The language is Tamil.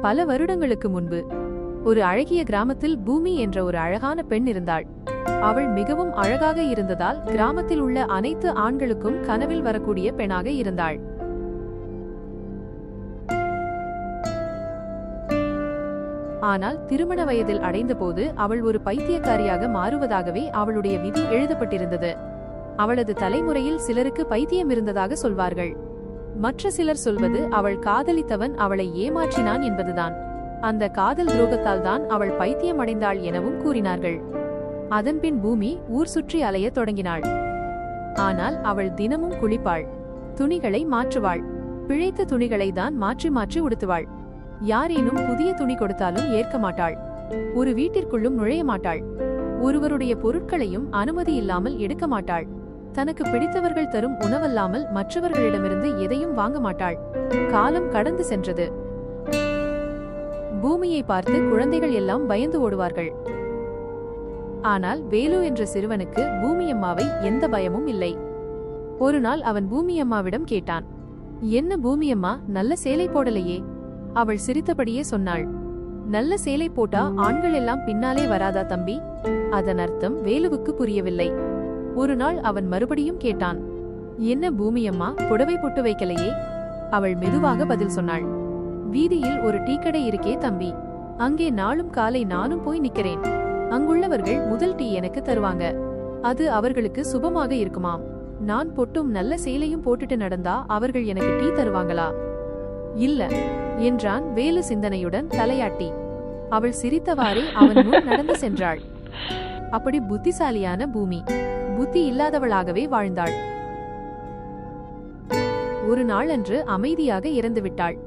பல வருடங்களுக்கு முன்பு ஒரு அழகிய கிராமத்தில் பூமி என்ற ஒரு அழகான பெண் இருந்தாள். அவள் மிகவும் அழகாக இருந்ததால் கிராமத்தில் உள்ள அனைத்து ஆண்களுக்கும் கனவில் வரக்கூடிய பெண்ணாக இருந்தாள். ஆனால் திருமண வயதில் அடைந்தபோது அவள் ஒரு பைத்தியக்காரியாக மாறுவதாகவே அவளுடைய விதி எழுதப்பட்டிருந்தது. அவளது தலைமுறையில் சிலருக்கு பைத்தியம் இருந்ததாக சொல்வார்கள். மற்ற சிலர் சொல்வது அவள் காதலித்தவன் அவளை ஏமாற்றினான் என்பதுதான். அந்த காதல் துரோகத்தால் தான் அவள் பைத்தியம் அடைந்தாள் எனவும் கூறினார்கள். அதன்பின் பூமி ஊர் சுற்றி அலையத் தொடங்கினாள். ஆனால் அவள் தினமும் குளிப்பாள், துணிகளை மாற்றுவாள், பிழைத்த துணிகளை தான் மாற்றி மாற்றி உடுத்துவாள். யாரேனும் புதிய துணி கொடுத்தாலும் ஏற்க மாட்டாள். ஒரு வீட்டிற்குள்ளும் நுழைய மாட்டாள். ஒருவருடைய பொருட்களையும் அனுமதி இல்லாமல் எடுக்க மாட்டாள். தனக்கு பிடித்தவர்கள் தரும் உணவல்லாமல் மற்றவர்களிடமிருந்து எதையும் வாங்க மாட்டாள். காலம் கடந்து சென்றது. பூமியை பார்த்து குழந்தைகள் எல்லாம் பயந்து ஓடுவார்கள். ஆனால் வேலு என்ற சிறுவனுக்கு பூமியம்மாவை எந்த பயமும் இல்லை. ஒரு நாள் அவன் பூமியம்மாவிடம் கேட்டான், என்ன பூமியம்மா, நல்ல சேலை போடலையே? அவள் சிரித்தபடியே சொன்னாள், நல்ல சேலை போட்டா ஆண்கள் எல்லாம் பின்னாலே வராதா தம்பி? அதன் அர்த்தம் வேலுவுக்கு புரியவில்லை. ஒரு நாள் அவன் மறுபடியும் கேட்டான், என்ன பூமியம்மா, புடவை போட்டு வைக்கலையே? அவள் மெதுவாக பதில் சொன்னாள், வீதியில் ஒரு டீக்கடை இருக்கே தம்பி, அங்கே நாளும் காலை நானும் போய் நிக்கிறேன். அங்குள்ளவர்கள் முதல் டீ எனக்கு தருவாங்க. அது அவர்களுக்கு சுபமாக இருக்குமாம். நான் பொட்டும் நல்ல சேலையும் போட்டுட்டு நடந்தா அவர்கள் எனக்கு டீ தருவாங்களா? இல்ல என்றான் வேலு சிந்தனையுடன் தலையாட்டி. அவள் சிரித்தவாறே அவன் முன் நடந்து சென்றாள். அப்படி புத்திசாலியான பூமி புத்தி இல்லாதவளாகவே வாழ்ந்தாள். ஒரு நாளன்று அமைதியாக இறந்துவிட்டாள்.